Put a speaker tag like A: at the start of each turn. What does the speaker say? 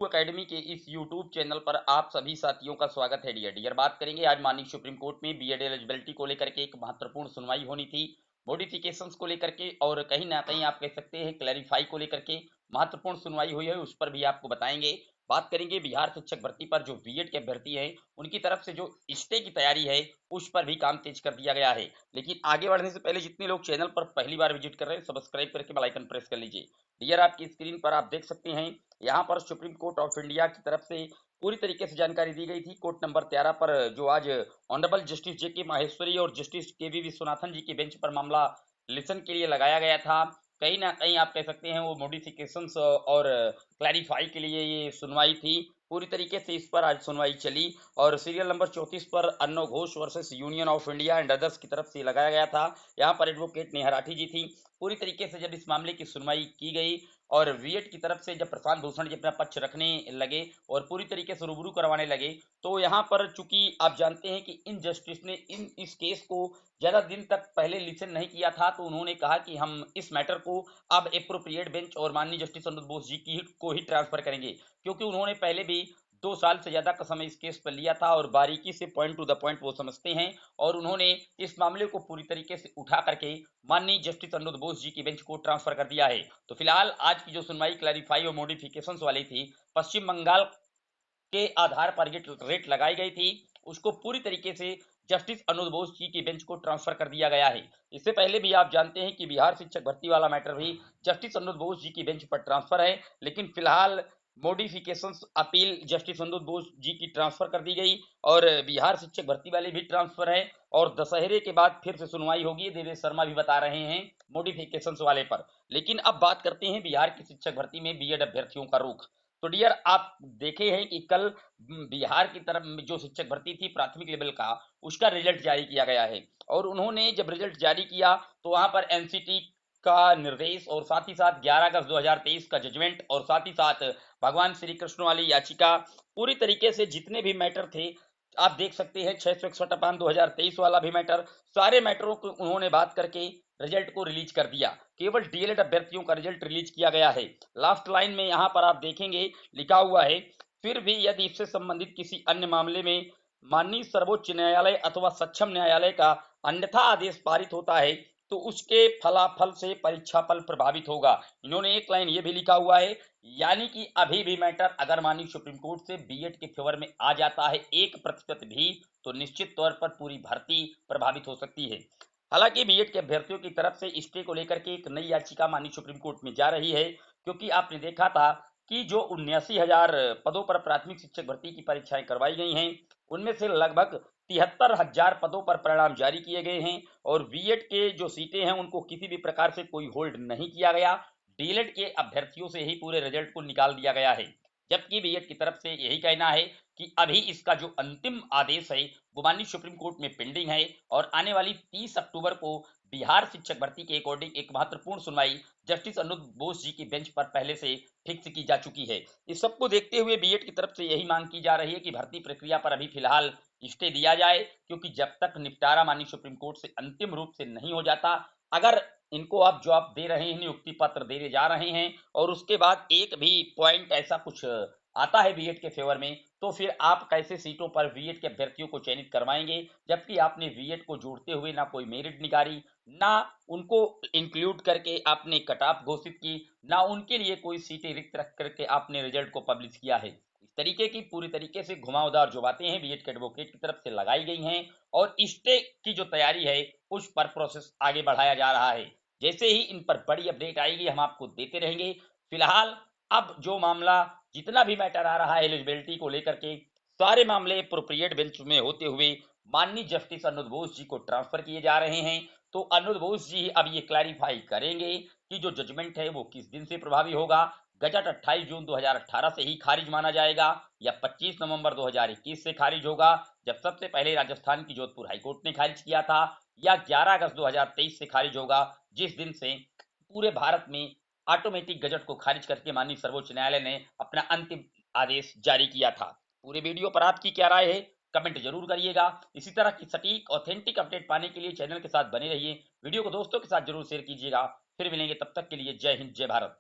A: Academy के इस YouTube channel पर आप सभी साथियों का स्वागत है। डियर बात करेंगे आज माननीय सुप्रीम कोर्ट में बीएड एलिजिबिलिटी को लेकर के एक महत्वपूर्ण सुनवाई होनी थी, मॉडिफिकेशंस को लेकर के और कहीं ना कहीं आप कह सकते हैं क्लैरिफाई को लेकर के महत्वपूर्ण सुनवाई हुई है, उस पर भी आपको बताएंगे। बात करेंगे बिहार शिक्षक भर्ती पर, जो बीएड के अभ्यर्थी हैं उनकी तरफ से जो स्टे की तैयारी है उस पर भी काम तेज कर दिया गया है। लेकिन आगे बढ़ने से पहले जितने लोग चैनल पर पहली बार विजिट कर रहे हैं सब्सक्राइब करके बेल आइकन प्रेस कर लीजिए। डियर आपकी स्क्रीन पर आप देख सकते हैं, यहाँ पर सुप्रीम कोर्ट ऑफ इंडिया की तरफ से पूरी तरीके से जानकारी दी गई थी। कोर्ट नंबर 13 पर जो आज ऑनरेबल जस्टिस जे के माहेश्वरी और जस्टिस के वी विश्वनाथन जी के बेंच पर मामला लिसन के लिए लगाया गया था, कहीं ना कहीं आप कह सकते हैं वो मॉडिफिकेशंस और क्लैरिफाई के लिए ये सुनवाई थी। पूरी तरीके से इस पर आज सुनवाई चली और सीरियल नंबर 34 पर Anno Ghosh versus Union of India and others की तरफ से लगाया गया था। यहाँ पर एडवोकेट नेहा राठी जी थी। पूरी तरीके से जब इस मामले की सुनवाई की गई और बीएड की तरफ से जब प्रशांत भूषण जी अपना पक्ष रखने लगे और पूरी तरीके से रूबरू करवाने लगे, तो यहाँ पर चूंकि आप जानते हैं कि इन जस्टिस ने इस केस को ज्यादा दिन तक पहले लिसन नहीं किया था, तो उन्होंने कहा कि हम इस मैटर को अब एप्रोप्रिएट बेंच और माननीय जस्टिस अनुज बोस जी की को ही ट्रांसफर करेंगे, क्योंकि उन्होंने पहले भी 2 साल से ज्यादा का समय इस केस पर लिया था और बारीकी से पॉइंट टू द पॉइंट वो समझते हैं और उन्होंने इस मामले को पूरी तरीके से उठा करके माननीय जस्टिस अनुज बोस जी की बेंच को ट्रांसफर कर दिया है। तो फिलहाल आज की जो सुनवाई क्लैरिफाई और मॉडिफिकेशंस वाली थी, पश्चिम बंगाल के आधार पर ये रेट लगाई गई थी, उसको पूरी तरीके से जस्टिस अनुज बोस जी की बेंच को ट्रांसफर कर दिया गया है। इससे पहले भी आप जानते हैं कि बिहार शिक्षक भर्ती वाला मैटर भी जस्टिस अनुज बोस जी की बेंच पर ट्रांसफर है, लेकिन फिलहाल मॉडिफिकेशंस अपील जस्टिस अनुज बोस जी की ट्रांसफर कर दी गई और बिहार शिक्षक भर्ती वाले भी ट्रांसफर है और दशहरे के बाद फिर से सुनवाई होगी, देवेश शर्मा भी बता रहे हैं मॉडिफिकेशंस वाले पर। लेकिन अब बात करते हैं बिहार की शिक्षक भर्ती में बीएड अभ्यर्थियों का रुख। तो डियर आप देखे हैं कि कल बिहार की तरफ जो शिक्षक भर्ती थी प्राथमिक लेवल का, उसका रिजल्ट जारी किया गया है और उन्होंने जब रिजल्ट जारी किया तो वहां पर एनसीटी का निर्देश और साथ ही साथ 11 अगस्त 2023 का जजमेंट और साथ ही साथ भगवान श्री कृष्ण वाली याचिका, पूरी तरीके से जितने भी मैटर थे आप देख सकते हैं 661/2023 वाला भी मैटर, सारे मैटरों को उन्होंने बात करके रिजल्ट को रिलीज कर दिया। केवल डीएलएड अभ्यर्थियों का रिजल्ट रिलीज किया गया है। लास्ट लाइन में यहाँ पर आप देखेंगे लिखा हुआ है, फिर भी यदि इससे संबंधित किसी अन्य मामले में माननीय सर्वोच्च न्यायालय अथवा सक्षम न्यायालय का अन्यथा आदेश पारित होता है तो उसके फलाफल से परीक्षा फल प्रभावित होगा। इन्होंने एक लाइन ये भी लिखा हुआ है, यानी कि अभी भी मैटर अगर माननीय सुप्रीम कोर्ट से बीएड के फेवर में आ जाता है 1% भी, तो निश्चित तौर पर पूरी भर्ती प्रभावित हो सकती है। हालांकि बीएड के अभ्यर्थियों की तरफ से स्टे को लेकर के एक नई याचिका माननीय सुप्रीम कोर्ट में जा रही है, क्योंकि आपने देखा था कि जो 79,000 पदों पर प्राथमिक शिक्षक भर्ती की परीक्षाएं करवाई गई हैं, उनमें से लगभग 73,000 पदों पर परिणाम जारी किए गए हैं और बीएड के जो सीटें हैं उनको किसी भी प्रकार से कोई होल्ड नहीं किया गया, डीएलएड के अभ्यर्थियों से ही पूरे रिजल्ट को निकाल दिया गया है। जबकि बीएड की तरफ से यही कहना है कि अभी इसका जो अंतिम आदेश है वो माननीय सुप्रीम कोर्ट में पेंडिंग है और आने वाली 30 अक्टूबर को बिहार शिक्षक भर्ती के अकॉर्डिंग एक महत्वपूर्ण सुनवाई जस्टिस अनुज बोस जी की बेंच पर पहले से फिक्स की जा चुकी है। इस सबको देखते हुए बीएड की तरफ से यही मांग की जा रही है कि भर्ती प्रक्रिया पर अभी फिलहाल स्टे दिया जाए, क्योंकि जब तक निपटारा माननीय सुप्रीम कोर्ट से अंतिम रूप से नहीं हो जाता, अगर इनको आप जॉब दे रहे हैं, नियुक्ति पत्र देने जा रहे हैं और उसके बाद एक भी पॉइंट ऐसा कुछ आता है बीएड के फेवर में, तो फिर आप कैसे सीटों पर बीएड के अभ्यर्थियों को चयनित करवाएंगे, जबकि आपने बीएड को जोड़ते हुए ना कोई मेरिट निकाली, ना उनको इंक्लूड करके आपने कट ऑफ घोषित की, ना उनके लिए कोई सीटें रिक्त रख करके आपने रिजल्ट को पब्लिश किया है। इस तरीके की पूरी तरीके से घुमावदार जो बातें हैं बीएड के एडवोकेट की तरफ से लगाई गई हैं और स्टे की जो तैयारी है उस पर प्रोसेस आगे बढ़ाया जा रहा है। जैसे ही इन पर बड़ी अपडेट आएगी हम आपको देते रहेंगे। फिलहाल अब जो मामला जितना भी मैटर आ रहा है एलिजिबिलिटी को लेकर के, सारे मामले अप्रोप्रिएट बेंच में होते हुए माननीय जस्टिस अनुज बोस जी को ट्रांसफर किए जा रहे हैं। तो अनुज बोस जी अब ये क्लैरिफाई करेंगे कि जो जजमेंट है वो किस दिन से प्रभावी होगा। गजट 28 जून 2018 से ही खारिज माना जाएगा या 25 नवंबर 2021 से खारिज होगा, जब सबसे पहले राजस्थान की जोधपुर हाईकोर्ट ने खारिज किया था, या 11 अगस्त 2023 से खारिज होगा, जिस दिन से पूरे भारत में ऑटोमेटिक गजट को खारिज करके माननीय सर्वोच्च न्यायालय ने अपना अंतिम आदेश जारी किया था। पूरे वीडियो पर आपकी क्या राय है कमेंट जरूर करिएगा। इसी तरह की सटीक ऑथेंटिक अपडेट पाने के लिए चैनल के साथ बने रहिए, वीडियो को दोस्तों के साथ जरूर शेयर कीजिएगा। फिर मिलेंगे, तब तक के लिए जय हिंद जय भारत।